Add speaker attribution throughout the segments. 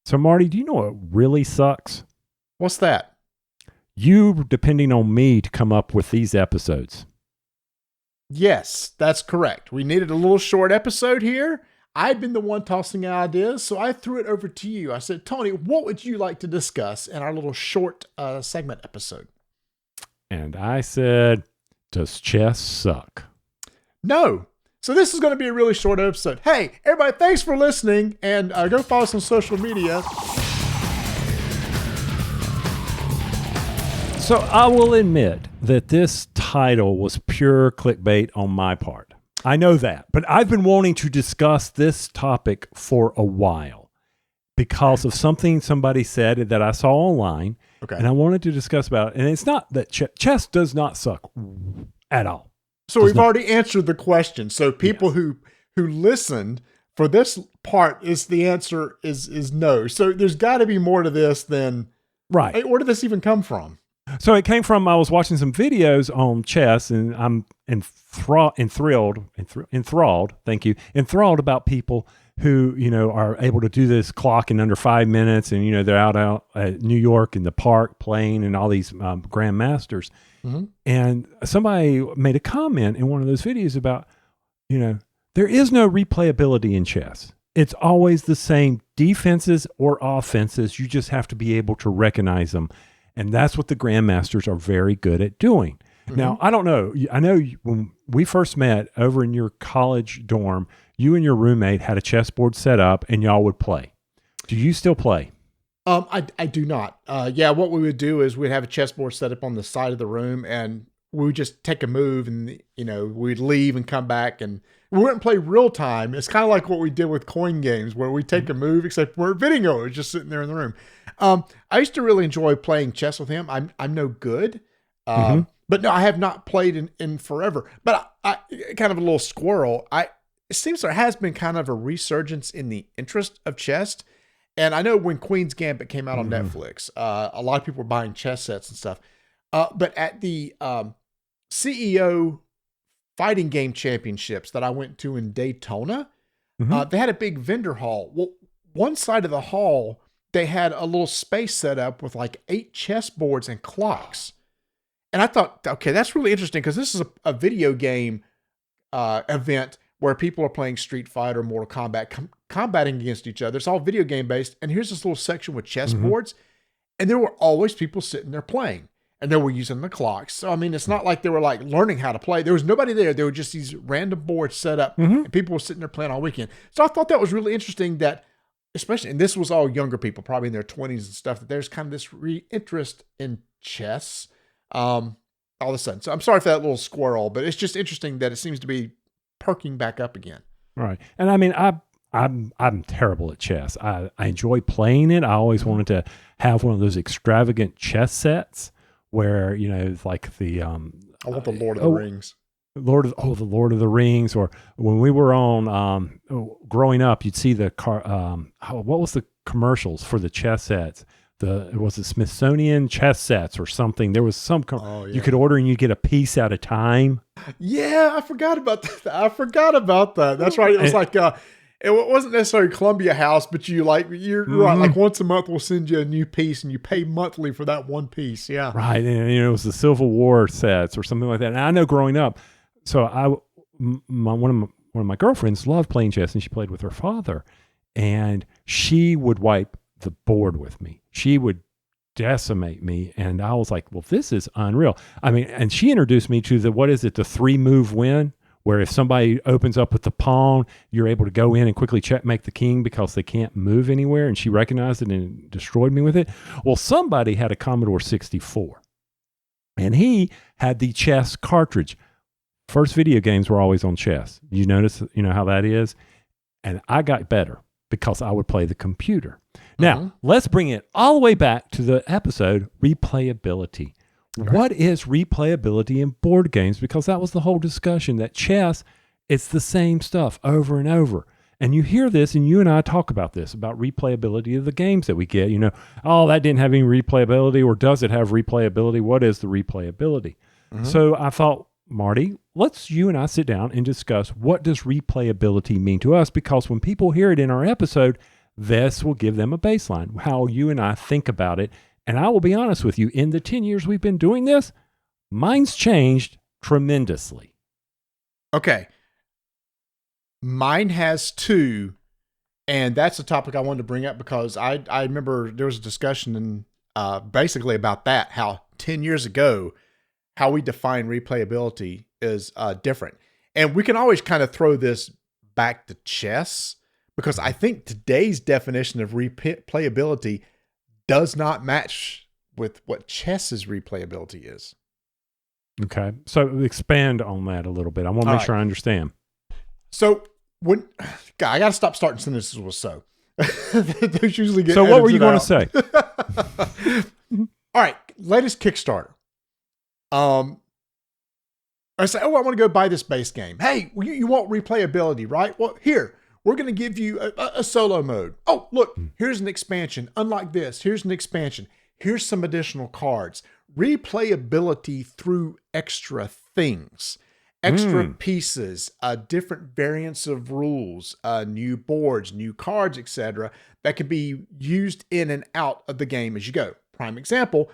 Speaker 1: So, Marty, do you know what really sucks?
Speaker 2: What's that?
Speaker 1: You depending on me to come up with these episodes.
Speaker 2: Yes, that's correct. We needed a little short episode here. I'd been the one tossing out ideas, so I threw it over to you. I said, Tony, what would you like to discuss in our little short segment episode?
Speaker 1: And I said, does chess suck?
Speaker 2: No. So this is going to be a really short episode. Hey, everybody, thanks for listening, and go follow us on social media.
Speaker 1: So I will admit that this title was pure clickbait on my part. I know that, but I've been wanting to discuss this topic for a while because of something somebody said that I saw online, and I wanted to discuss about it. And it's not that chess does not suck at all.
Speaker 2: So we've already answered the question. So people who listened for this part, the answer is no. So there's got to be more to this than
Speaker 1: right.
Speaker 2: Hey, where did this even come from?
Speaker 1: So it came from, I was watching some videos on chess, and I'm enthralled, thank you, enthralled about people who, are able to do this clock in under 5 minutes, and, they're out at New York in the park playing and all these grandmasters. Mm-hmm. And somebody made a comment in one of those videos about, there is no replayability in chess. It's always the same defenses or offenses. You just have to be able to recognize them. And that's what the grandmasters are very good at doing. Mm-hmm. Now, I don't know. I know when we first met over in your college dorm, you and your roommate had a chessboard set up and y'all would play. Do you still play?
Speaker 2: I do not. What we would do is we'd have a chessboard set up on the side of the room, and we would just take a move, and we'd leave and come back, and we wouldn't play real time. It's kind of like what we did with coin games, where we take a move, except we're video. It's just sitting there in the room. I used to really enjoy playing chess with him. I'm no good, but no, I have not played in forever. But I kind of a little squirrel. It seems there has been kind of a resurgence in the interest of chess. And I know when Queen's Gambit came out on Netflix, a lot of people were buying chess sets and stuff. But at the CEO fighting game championships that I went to in Daytona, they had a big vendor hall. Well, one side of the hall, they had a little space set up with like 8 chessboards and clocks. And I thought, okay, that's really interesting because this is a video game event where people are playing Street Fighter, Mortal Kombat, combating against each other. It's all video game based. And here's this little section with chessboards. And there were always people sitting there playing. And they were using the clocks. So, I mean, it's not like they were like learning how to play. There was nobody there. There were just these random boards set up. And people were sitting there playing all weekend. So I thought that was really interesting that, especially, and this was all younger people, probably in their 20s and stuff, that there's kind of this interest in chess all of a sudden. So I'm sorry for that little squirrel, but it's just interesting that it seems to be perking back up again.
Speaker 1: Right. And I mean, I'm terrible at chess. I enjoy playing it. I always wanted to have one of those extravagant chess sets where, it's like the I
Speaker 2: want the Lord of the Rings.
Speaker 1: The Lord of the Rings. Or when we were on growing up, you'd see the what was the commercials for the chess sets? It was the Smithsonian chess sets or something. There was some you could order and you get a piece at a time.
Speaker 2: Yeah, I forgot about that. That's right. It was like it wasn't necessarily Columbia House, but you're right. Like once a month we'll send you a new piece, and you pay monthly for that one piece. Yeah,
Speaker 1: right. And it was the Civil War sets or something like that. And I know growing up, so one of my girlfriends loved playing chess, and she played with her father, and she would wipe the board with me. She would decimate me, and I was like, well, this is unreal. I mean, and she introduced me to the 3-move win, where if somebody opens up with the pawn, you're able to go in and quickly checkmate the king because they can't move anywhere, and she recognized it and destroyed me with it. Well, somebody had a Commodore 64, and he had the chess cartridge. First video games were always on chess. You notice, how that is? And I got better because I would play the computer. Now, let's bring it all the way back to the episode, replayability. Right. What is replayability in board games? Because that was the whole discussion, that chess, it's the same stuff over and over. And you hear this, and you and I talk about this, about replayability of the games that we get. That didn't have any replayability, or does it have replayability? What is the replayability? So I thought, Marty, let's you and I sit down and discuss what does replayability mean to us, because when people hear it in our episode, this will give them a baseline, how you and I think about it. And I will be honest with you, in the 10 years we've been doing this, mine's changed tremendously.
Speaker 2: Okay. Mine has too. And that's a topic I wanted to bring up because I remember there was a discussion basically about that, how 10 years ago, how we define replayability is different. And we can always kind of throw this back to chess because I think today's definition of replayability does not match with what chess's replayability is.
Speaker 1: Okay. So expand on that a little bit. I want to make sure I understand.
Speaker 2: So God, I got to stop starting sentences with so. Those usually get
Speaker 1: so what were you going to say?
Speaker 2: All right. Latest Kickstarter. I say, I want to go buy this base game. Hey, you want replayability, right? Well, here, we're going to give you a solo mode. Oh, look, here's an expansion. Unlike this, here's an expansion. Here's some additional cards. Replayability through extra things, extra pieces, different variants of rules, new boards, new cards, etc. that can be used in and out of the game as you go. Prime example,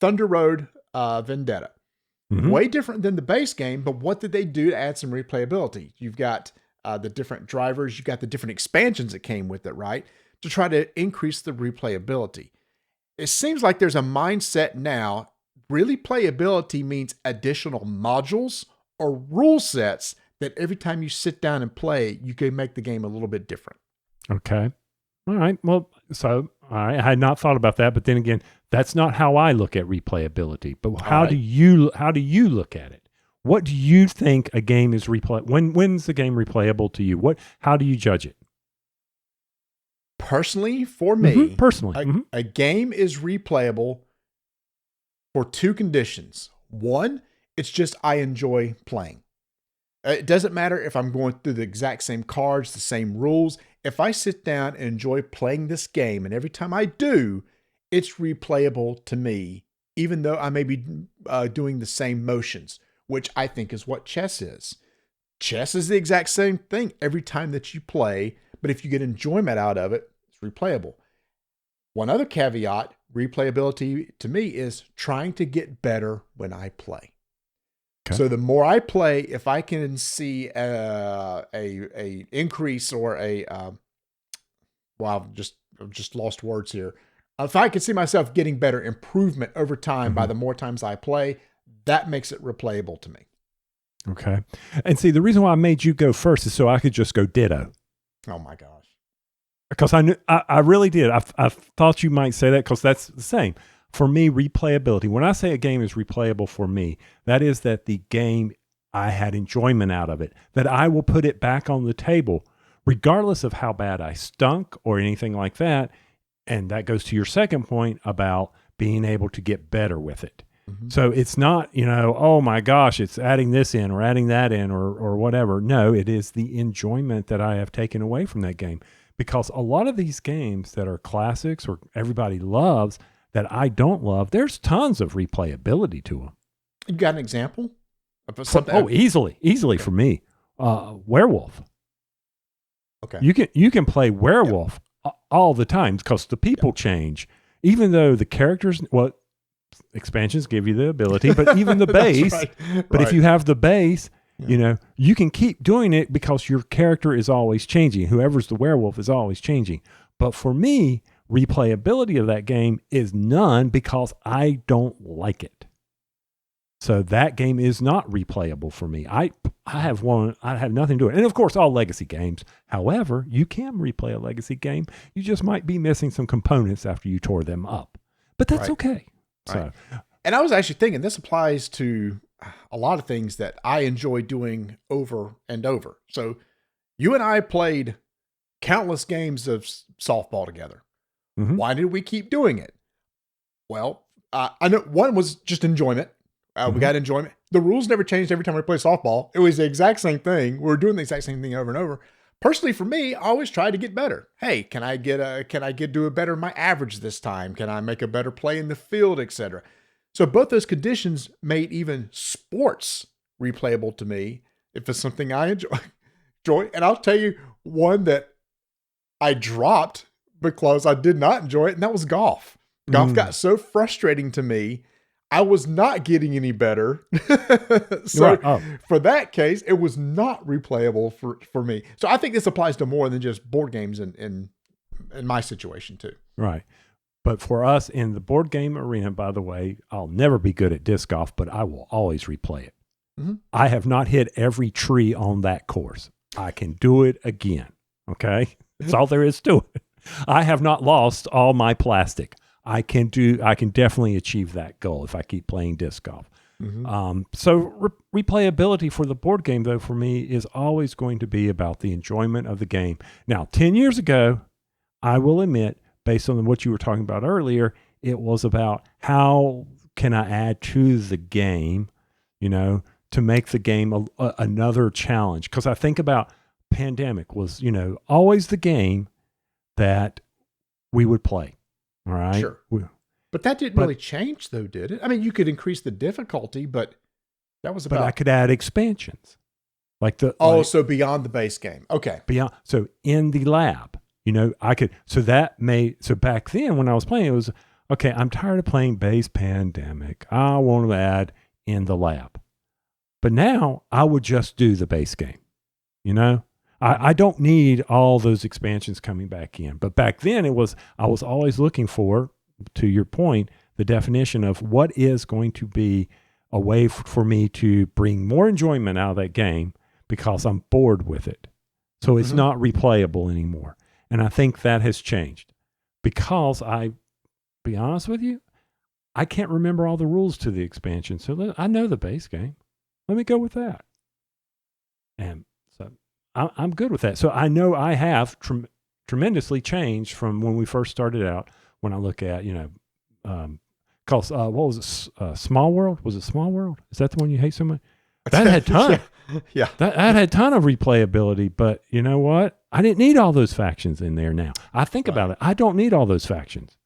Speaker 2: Thunder Road Vendetta. Way different than the base game, but what did they do to add some replayability? You've got the different drivers, you've got the different expansions that came with it, right? To try to increase the replayability. It seems like there's a mindset now, replayability means additional modules or rule sets that every time you sit down and play, you can make the game a little bit different.
Speaker 1: Okay. All right. Well, so I had not thought about that, but then again, that's not how I look at replayability. But how do you look at it? What do you think a game is when's the game replayable to you? How do you judge it?
Speaker 2: Personally, for me, a game is replayable for two conditions. One, it's just I enjoy playing. It doesn't matter if I'm going through the exact same cards, the same rules. If I sit down and enjoy playing this game, and every time I do, it's replayable to me, even though I may be doing the same motions, which I think is what chess is. Chess is the exact same thing every time that you play, but if you get enjoyment out of it, it's replayable. One other caveat, replayability to me is trying to get better when I play. Okay. So the more I play, if I can see a increase or I've just lost words here. If I can see myself getting better improvement over time by the more times I play, that makes it replayable to me.
Speaker 1: Okay. And see, the reason why I made you go first is so I could just go ditto.
Speaker 2: Oh my gosh.
Speaker 1: Because I really did. I thought you might say that because that's the same. For me, replayability, when I say a game is replayable for me, that is that the game, I had enjoyment out of it, that I will put it back on the table, regardless of how bad I stunk or anything like that. And that goes to your second point about being able to get better with it. So it's not, oh my gosh, it's adding this in or adding that in or whatever. No, it is the enjoyment that I have taken away from that game. Because a lot of these games that are classics or everybody loves that I don't love, there's tons of replayability to them.
Speaker 2: You got an example of something?
Speaker 1: Easily for me. Werewolf.
Speaker 2: Okay.
Speaker 1: You can play Werewolf all the time because the people change. Even though the characters, expansions give you the ability, but even the base. But if you have the base, you can keep doing it because your character is always changing. Whoever's the werewolf is always changing. But for me, replayability of that game is none because I don't like it. So that game is not replayable for me. I have nothing to do it. And of course, all legacy games. However, you can replay a legacy game. You just might be missing some components after you tore them up. But that's okay.
Speaker 2: Right. So, and I was actually thinking this applies to a lot of things that I enjoy doing over and over. So you and I played countless games of softball together. Why did we keep doing it? Well, I know one was just enjoyment. We got enjoyment. The rules never changed every time we played softball. It was the exact same thing. We were doing the exact same thing over and over. Personally, for me, I always try to get better. Hey, can I do a better my average this time? Can I make a better play in the field, etc.? So both those conditions made even sports replayable to me if it's something I enjoy. And I'll tell you one that I dropped because I did not enjoy it, and that was golf. Golf got so frustrating to me. I was not getting any better. So for that case, it was not replayable for me. So I think this applies to more than just board games in my situation too.
Speaker 1: Right. But for us in the board game arena, by the way, I'll never be good at disc golf, but I will always replay it. Mm-hmm. I have not hit every tree on that course. I can do it again. Okay. That's all there is to it. I have not lost all my plastic. I can definitely achieve that goal if I keep playing disc golf. Mm-hmm. So replayability for the board game, though, for me is always going to be about the enjoyment of the game. Now, 10 years ago, I will admit, based on what you were talking about earlier, it was about how can I add to the game, to make the game another challenge. Because I think about Pandemic was, always the game that we would play. All right.
Speaker 2: Sure. But that didn't really change, though, did it? I mean, you could increase the difficulty, but that was about.
Speaker 1: But I could add expansions,
Speaker 2: so beyond the base game. Okay.
Speaker 1: Beyond. So in the lab, I could. So back then when I was playing, it was okay. I'm tired of playing base Pandemic. I want to add in the lab. But now I would just do the base game. I don't need all those expansions coming back in. But back then I was always looking for, to your point, the definition of what is going to be a way for me to bring more enjoyment out of that game because I'm bored with it. So it's not replayable anymore. And I think that has changed because be honest with you, I can't remember all the rules to the expansion. So I know the base game. Let me go with that. And so I'm good with that. So I know I have tremendously changed from when we first started out. When I look at, what was it? Small World? Was it Small World? Is that the one you hate so much? That had ton.
Speaker 2: Yeah.
Speaker 1: That had ton of replayability, but you know what? I didn't need all those factions in there now. I think about it. I don't need all those factions.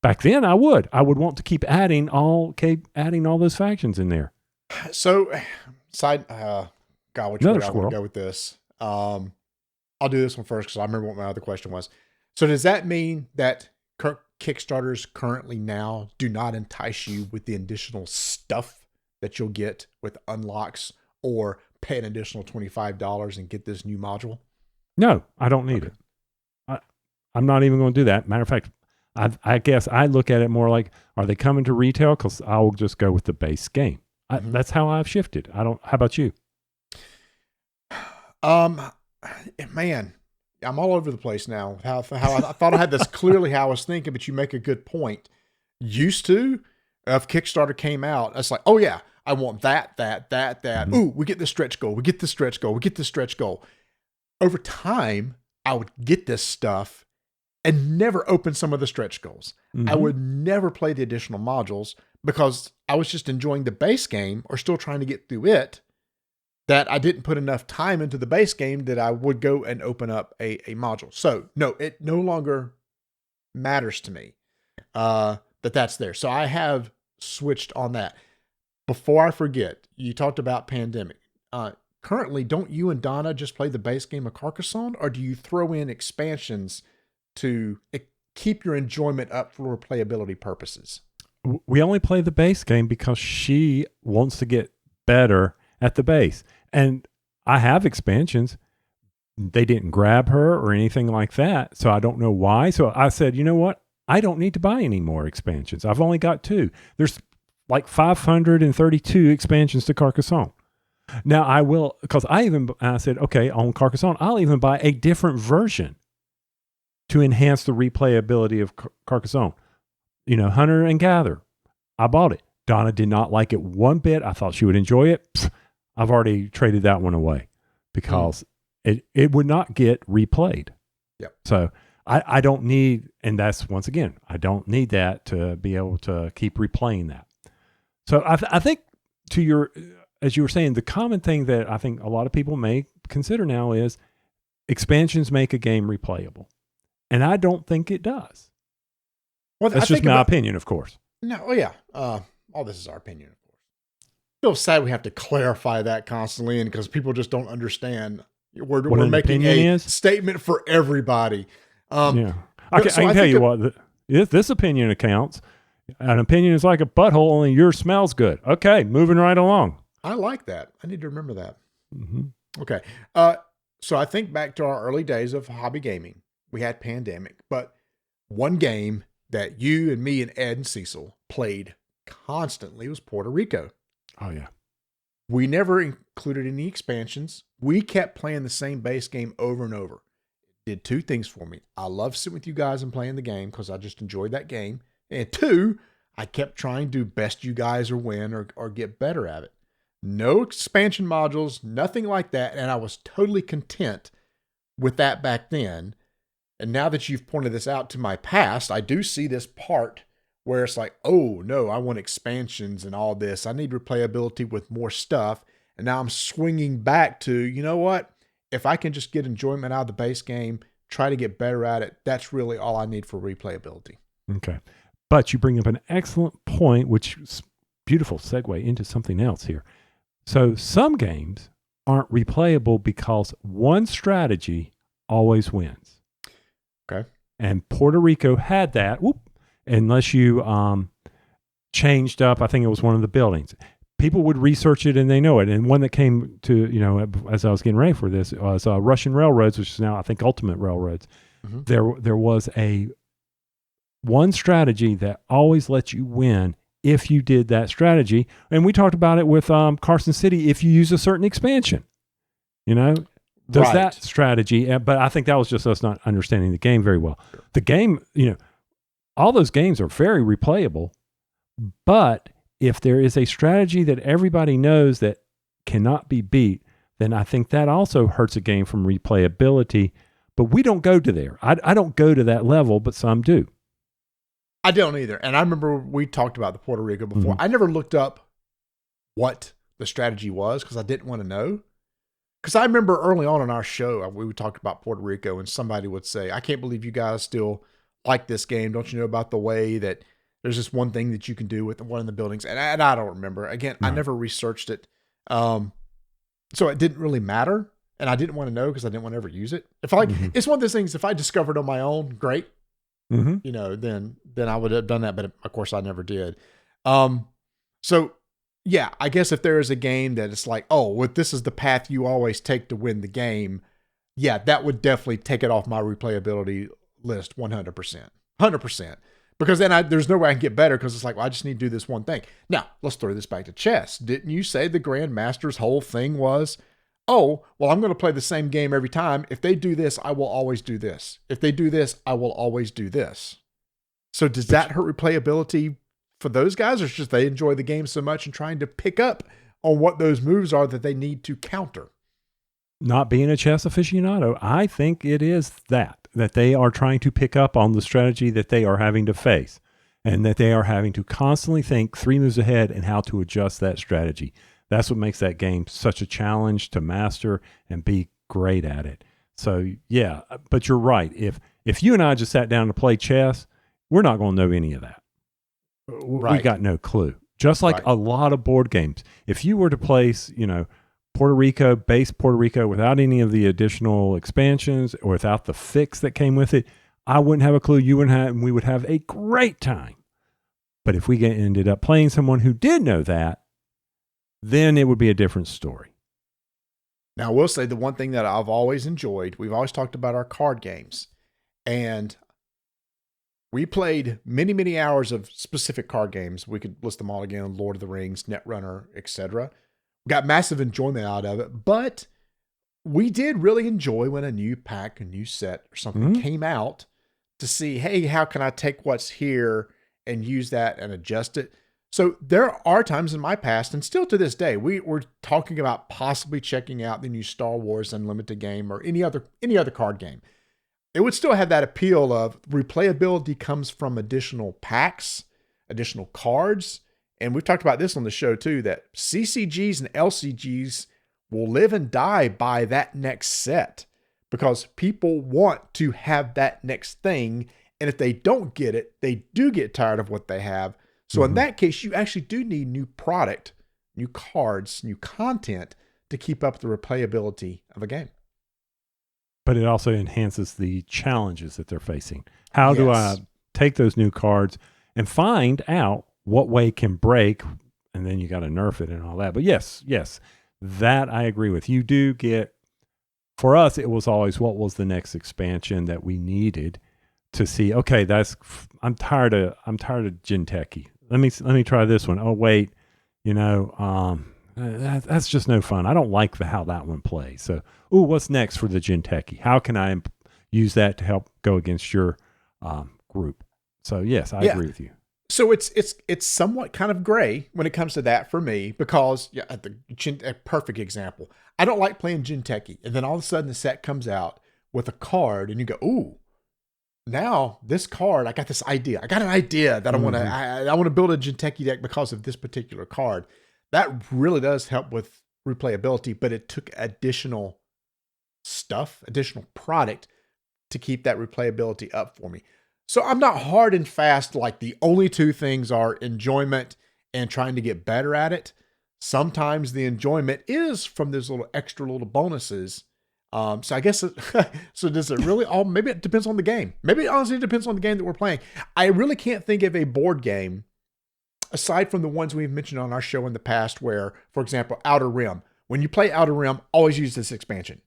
Speaker 1: Back then I would want to keep adding all those factions in there.
Speaker 2: So which way I want to go with this? I'll do this one first because I remember what my other question was. So does that mean that Kickstarters currently now do not entice you with the additional stuff that you'll get with unlocks or pay an additional $25 and get this new module?
Speaker 1: No, I don't need it. I'm not even going to do that. Matter of fact, I guess I look at it more like, are they coming to retail? Because I'll just go with the base game. That's how I've shifted. How about you?
Speaker 2: Man, I'm all over the place now. How I thought I had this clearly how I was thinking, but you make a good point. Used to, if Kickstarter came out, it's like, oh yeah, I want that. Mm-hmm. Ooh, we get this stretch goal. We get this stretch goal. Over time, I would get this stuff and never open some of the stretch goals. Mm-hmm. I would never play the additional modules because I was just enjoying the base game or still trying to get through it, that I didn't put enough time into the base game that I would go and open up a module. So no, it no longer matters to me that's there. So I have switched on that. Before I forget, you talked about Pandemic. Currently, don't you and Donna just play the base game of Carcassonne, or do you throw in expansions to keep your enjoyment up for replayability purposes?
Speaker 1: We only play the base game because she wants to get better at the base. And I have expansions. They didn't grab her or anything like that, so I don't know why. So I said, you know what? I don't need to buy any more expansions. I've only got 2. There's like 532 expansions to Carcassonne. Now I will, because I said, okay, on Carcassonne, I'll even buy a different version to enhance the replayability of Carcassonne. Hunter and Gather. I bought it. Donna did not like it one bit. I thought she would enjoy it. I've already traded that one away because it would not get replayed.
Speaker 2: Yep.
Speaker 1: So I don't need, and that's once again, I don't need that to be able to keep replaying that. So I think as you were saying, the common thing that I think a lot of people may consider now is expansions make a game replayable. And I don't think it does.
Speaker 2: Well,
Speaker 1: that's just my opinion, of course.
Speaker 2: No, well, yeah. All this is our opinion, of course. I feel sad we have to clarify that constantly, and because people just don't understand. We're making a statement for everybody.
Speaker 1: Yeah. I can tell you what, this opinion accounts. An opinion is like a butthole, only yours smells good. Okay, moving right along.
Speaker 2: I like that. I need to remember that.
Speaker 1: Mm-hmm.
Speaker 2: Okay. So I think back to our early days of hobby gaming. We had Pandemic, but one game that you and me and Ed and Cecil played constantly was Puerto Rico.
Speaker 1: Oh, yeah.
Speaker 2: We never included any expansions. We kept playing the same base game over and over. It did two things for me. I love sitting with you guys and playing the game because I just enjoyed that game. And two, I kept trying to best you guys or win or get better at it. No expansion modules, nothing like that. And I was totally content with that back then. And now that you've pointed this out to my past, I do see this part where it's like, oh no, I want expansions and all this. I need replayability with more stuff. And now I'm swinging back to, you know what? If I can just get enjoyment out of the base game, try to get better at it, that's really all I need for replayability.
Speaker 1: Okay. But you bring up an excellent point, which is beautiful segue into something else here. So some games aren't replayable because one strategy always wins.
Speaker 2: Okay.
Speaker 1: And Puerto Rico had that, unless you changed up, I think it was one of the buildings. People would research it and they know it. And one that came to, as I was getting ready for this, was Russian Railroads, which is now, I think, Ultimate Railroads. Mm-hmm. There was one strategy that always lets you win if you did that strategy. And we talked about it with Carson City, if you use a certain expansion, does
Speaker 2: right.
Speaker 1: that strategy. But I think that was just us not understanding the game very well. Sure. The game, all those games are very replayable, but if there is a strategy that everybody knows that cannot be beat, then I think that also hurts a game from replayability. But we don't go to there. I don't go to that level, but some do.
Speaker 2: I don't either. And I remember we talked about the Puerto Rico before.
Speaker 1: Mm-hmm.
Speaker 2: I never looked up what the strategy was because I didn't want to know. Because I remember early on in our show, we talked about Puerto Rico and somebody would say, I can't believe you guys still like this game. Don't you know about the way that there's just one thing that you can do with one of the buildings? And I don't remember. Again, I never researched it. So it didn't really matter. And I didn't want to know because I didn't want to ever use it. It's one of those things, if I discovered on my own, great.
Speaker 1: Mm-hmm.
Speaker 2: Then I would have done that, but of course I never did. So yeah, I guess if there is a game that it's like, this is the path you always take to win the game. Yeah, that would definitely take it off my replayability list 100%. Because then there's no way I can get better because it's like, well, I just need to do this one thing. Now, let's throw this back to chess. Didn't you say the Grandmaster's whole thing was, I'm going to play the same game every time. If they do this, I will always do this. If they do this, I will always do this. So does that hurt replayability for those guys, or it's just they enjoy the game so much and trying to pick up on what those moves are that they need to counter?
Speaker 1: Not being a chess aficionado, I think it is that they are trying to pick up on the strategy that they are having to face and that they are having to constantly think 3 moves ahead and how to adjust that strategy. That's what makes that game such a challenge to master and be great at it. So, yeah, but you're right. If you and I just sat down to play chess, we're not going to know any of that. Right. We got no clue. Just like a lot of board games. If you were to place, base Puerto Rico without any of the additional expansions or without the fix that came with it, I wouldn't have a clue. You wouldn't have, and we would have a great time. But if we ended up playing someone who did know that, then it would be a different story.
Speaker 2: Now, I will say the one thing that I've always enjoyed, we've always talked about our card games. And we played many, many hours of specific card games. We could list them all again: Lord of the Rings, Netrunner, etc. Got massive enjoyment out of it. But we did really enjoy when a new pack, a new set or something came out to see, hey, how can I take what's here and use that and adjust it? So there are times in my past, and still to this day, we were talking about possibly checking out the new Star Wars Unlimited game or any other card game. It would still have that appeal of replayability comes from additional packs, additional cards. And we've talked about this on the show too, that CCGs and LCGs will live and die by that next set because people want to have that next thing. And if they don't get it, they do get tired of what they have. So in that case, you actually do need new product, new cards, new content to keep up the replayability of a game.
Speaker 1: but it also enhances the challenges that they're facing. How do I
Speaker 2: Yes.
Speaker 1: take those new cards and find out what way can break, and then you got to nerf it and all that. But yes, that I agree with. You do get, for us, it was always what was the next expansion that we needed to see. Okay, I'm tired of Genteki. Let me try this one. Oh wait, that's just no fun. I don't like how that one plays. So, what's next for the Genteki? How can I use that to help go against your group? So yes, I agree with you.
Speaker 2: So it's somewhat kind of gray when it comes to that for me, because a perfect example. I don't like playing Genteki, and then all of a sudden the set comes out with a card, and you go, "Ooh, now this card, I got this idea. I got an idea that I want to build a Genteki deck because of this particular card." That really does help with replayability, but it took additional stuff, additional product to keep that replayability up for me. So I'm not hard and fast like the only two things are enjoyment and trying to get better at it. Sometimes the enjoyment is from those little extra little bonuses. So I guess, so does it really all, maybe it depends on the game. Maybe it honestly depends on the game that we're playing. I really can't think of a board game, aside from the ones we've mentioned on our show in the past, where, for example, Outer Rim. When you play Outer Rim, always use this expansion.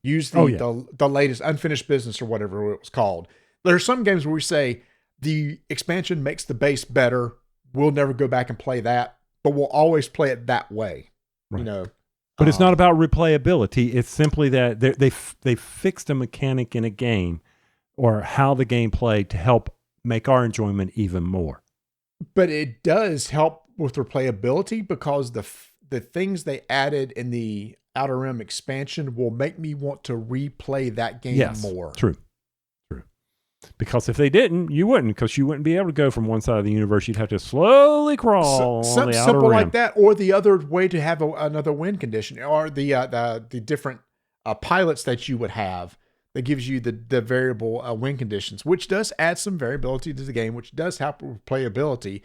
Speaker 2: Use the latest Unfinished Business or whatever it was called. There are some games where we say the expansion makes the base better. We'll never go back and play that, but we'll always play it that way.
Speaker 1: Right. But it's not about replayability. It's simply that they fixed a mechanic in a game or how the game played to help make our enjoyment even more.
Speaker 2: But it does help with replayability because the things they added in the Outer Rim expansion will make me want to replay that game more.
Speaker 1: True. Because if they didn't, you wouldn't, because you wouldn't be able to go from one side of the universe. You'd have to slowly crawl on the outer
Speaker 2: simple
Speaker 1: rim.
Speaker 2: like that, or the other way to have another win condition, or the different pilots that you would have that gives you the variable win conditions, which does add some variability to the game, which does help with playability.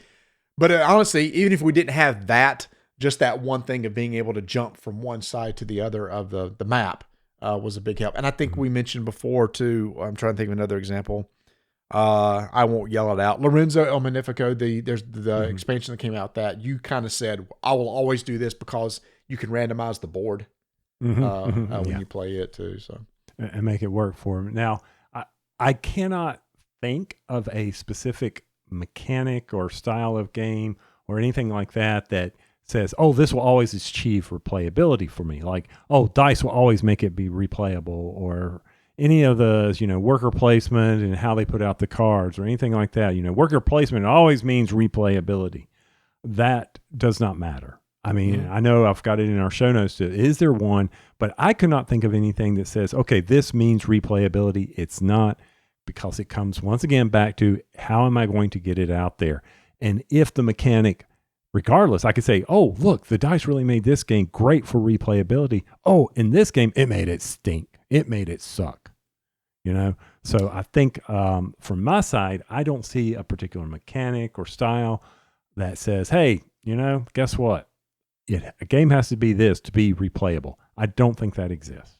Speaker 2: But honestly, even if we didn't have that, just that one thing of being able to jump from one side to the other of the map was a big help. And I think we mentioned before too, I'm trying to think of another example. I won't yell it out. Lorenzo El Magnifico, there's the expansion that came out that you kind of said, I will always do this because you can randomize the board when you play it too. So
Speaker 1: and make it work for them. Now, I cannot think of a specific mechanic or style of game or anything like that says, oh, this will always achieve replayability for me. Like, oh, dice will always make it be replayable, or any of those, worker placement and how they put out the cards or anything like that. Worker placement always means replayability. That does not matter. I mean, I know I've got it in our show notes. Is there one? But I could not think of anything that says, okay, this means replayability. It's not, because it comes once again back to how am I going to get it out there? And if the mechanic, regardless, I could say, oh, look, the dice really made this game great for replayability. Oh, in this game, it made it stink. It made it suck. So I think from my side, I don't see a particular mechanic or style that says, hey, guess what? A game has to be this to be replayable. I don't think that exists.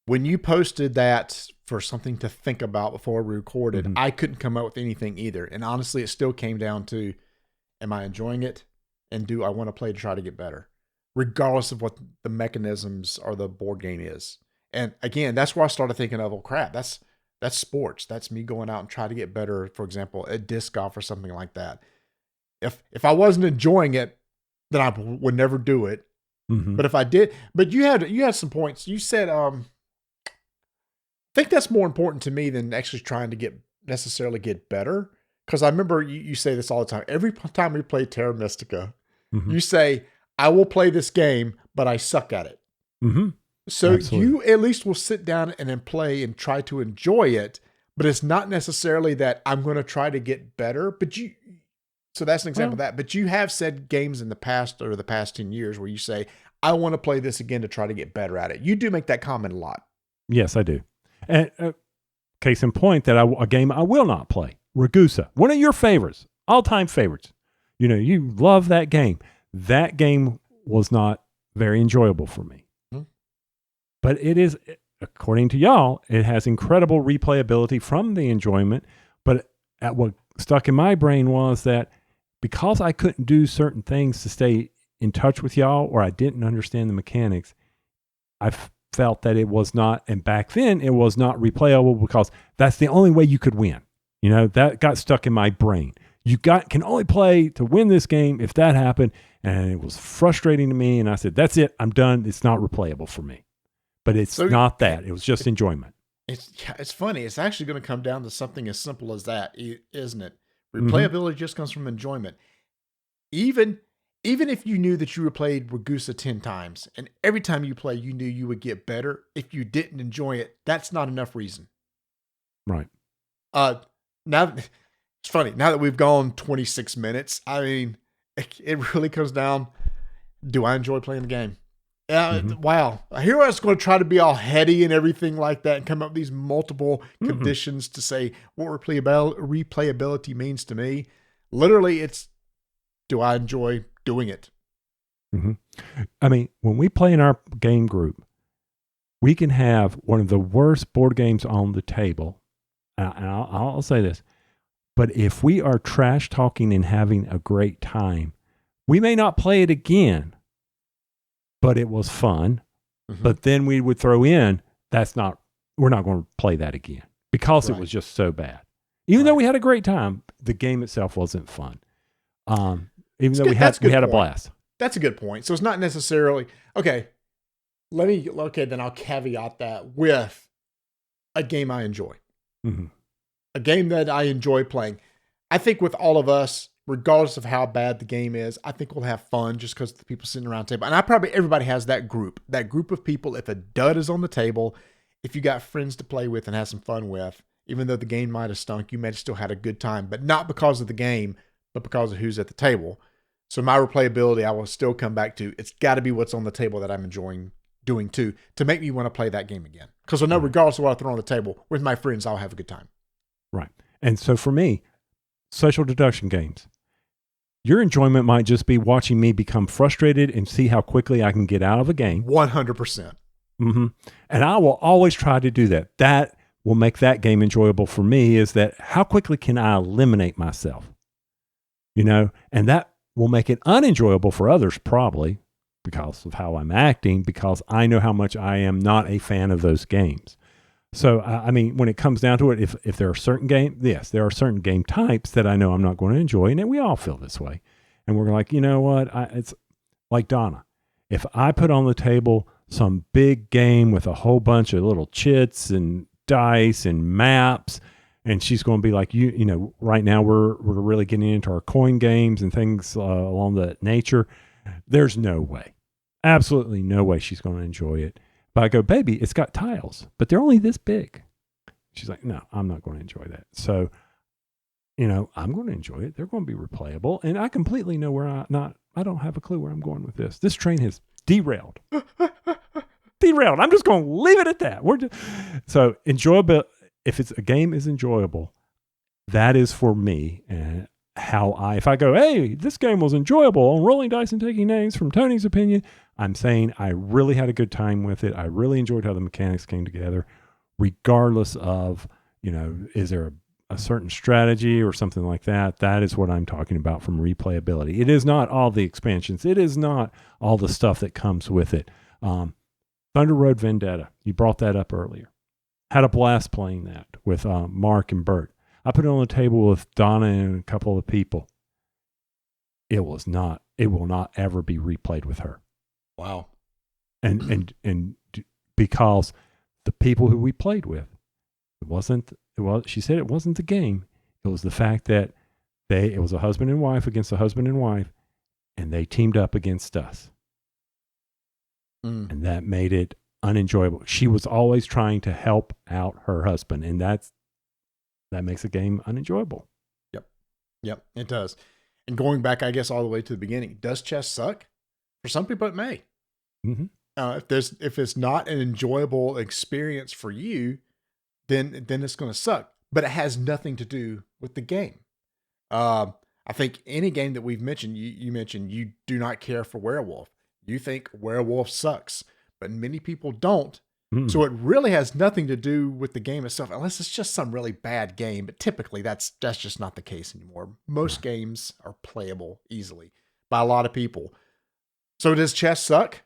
Speaker 2: When you posted that for something to think about before we recorded, I couldn't come up with anything either. And honestly, it still came down to, am I enjoying it? And do I want to play to try to get better? Regardless of what the mechanisms or the board game is. And again, that's where I started thinking of, oh crap, that's sports. That's me going out and trying to get better, for example, at disc golf or something like that. If I wasn't enjoying it, then I would never do it. But if I did, but you had some points. You said, I think that's more important to me than actually trying to necessarily get better. Because I remember you say this all the time. Every time we play Terra Mystica, you say, I will play this game, but I suck at it. So absolutely. You at least will sit down and then play and try to enjoy it, but it's not necessarily that I'm going to try to get better. So that's an example of that. But you have said games in the past or the past 10 years where you say, I want to play this again to try to get better at it. You do make that comment a lot.
Speaker 1: Yes, I do. And case in point, a game I will not play, Ragusa, one of your favorites, all-time favorites. You love that game. That game was not very enjoyable for me. But it is according to y'all, it has incredible replayability from the enjoyment. But at what stuck in my brain was that because I couldn't do certain things to stay in touch with y'all, or I didn't understand the mechanics, I felt that it was not, and back then it was not replayable because that's the only way you could win. You know, that got stuck in my brain. Can only play to win this game if that happened. And it was frustrating to me. And I said, that's it. I'm done. It's not replayable for me. But it's not that. It was just enjoyment.
Speaker 2: It's funny. It's actually going to come down to something as simple as that, isn't it? Replayability just comes from enjoyment. Even if you knew that you replayed Ragusa 10 times, and every time you play, you knew you would get better. If you didn't enjoy it, that's not enough reason.
Speaker 1: Right.
Speaker 2: Now, it's funny. Now that we've gone 26 minutes, I mean, it really comes down, do I enjoy playing the game? Wow. Here I was going to try to be all heady and everything like that and come up with these multiple conditions to say what replayability means to me. Literally, it's, do I enjoy doing it?
Speaker 1: I mean, when we play in our game group, we can have one of the worst board games on the table. And I'll say this, but if we are trash talking and having a great time, we may not play it again, but it was fun. But then we would throw in, we're not going to play that again because it was just so bad. Even though we had a great time, the game itself wasn't fun. Even though we had a blast.
Speaker 2: That's a good point. So it's not necessarily, then I'll caveat that with a game I enjoy. A game that I enjoy playing. I think with all of us, regardless of how bad the game is, I think we'll have fun just because the people sitting around the table. And everybody has that group of people. If a dud is on the table, if you got friends to play with and have some fun with, even though the game might have stunk, you may have still had a good time, but not because of the game, but because of who's at the table. So my replayability, I will still come back to, it's got to be what's on the table that I'm enjoying doing too, to make me want to play that game again. Because I know regardless of what I throw on the table, with my friends, I'll have a good time.
Speaker 1: Right. And so for me, social deduction games, your enjoyment might just be watching me become frustrated and see how quickly I can get out of a game.
Speaker 2: 100%.
Speaker 1: And I will always try to do that. That will make that game enjoyable for me, is that how quickly can I eliminate myself? You know, and that will make it unenjoyable for others, probably because of how I'm acting, because I know how much I am not a fan of those games. So, I mean, when it comes down to it, if there are certain there are certain game types that I know I'm not going to enjoy, and we all feel this way. And we're like, you know what? It's like Donna. If I put on the table some big game with a whole bunch of little chits and dice and maps, and she's going to be like, you know, right now we're really getting into our coin games and things along that nature. There's no way, absolutely no way she's going to enjoy it. But I go, baby, it's got tiles, but they're only this big. She's like, no, I'm not going to enjoy that. So, you know, I'm going to enjoy it. They're going to be replayable. And I completely know I don't have a clue where I'm going with this. This train has derailed. Derailed. I'm just going to leave it at that. So enjoyable. If a game is enjoyable, that is for me. And if I go, hey, this game was enjoyable on rolling dice and taking names from Tony's opinion, I'm saying I really had a good time with it. I really enjoyed how the mechanics came together, regardless of, you know, is there a certain strategy or something like that. That is what I'm talking about from replayability. It is not all the expansions. It is not all the stuff that comes with it. Thunder Road Vendetta, you brought that up earlier. Had a blast playing that with Mark and Bert. I put it on the table with Donna and a couple of people. It will not ever be replayed with her.
Speaker 2: Wow.
Speaker 1: And because the people who we played with, she said it wasn't the game. It was the fact that it was a husband and wife against a husband and wife, and they teamed up against us. And that made it unenjoyable. She was always trying to help out her husband, and that makes a game unenjoyable.
Speaker 2: Yep, it does. And going back, I guess, all the way to the beginning, does chess suck? For some people, it may. If it's not an enjoyable experience for you, then it's going to suck. But it has nothing to do with the game. I think any game that we've mentioned, you mentioned you do not care for Werewolf. You think Werewolf sucks, but many people don't
Speaker 1: Mm.
Speaker 2: So it really has nothing to do with the game itself, unless it's just some really bad game. But typically that's just not the case anymore. Most games are playable easily by a lot of people. So does chess suck?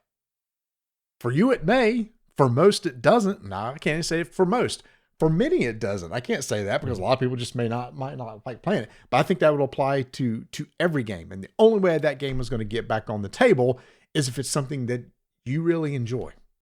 Speaker 2: For you, it may. For most, it doesn't. No, I can't say it for most. For many, it doesn't. I can't say that because a lot of people just might not like playing it. But I think that would apply to every game. And the only way that game is going to get back on the table is if it's something that you really enjoy.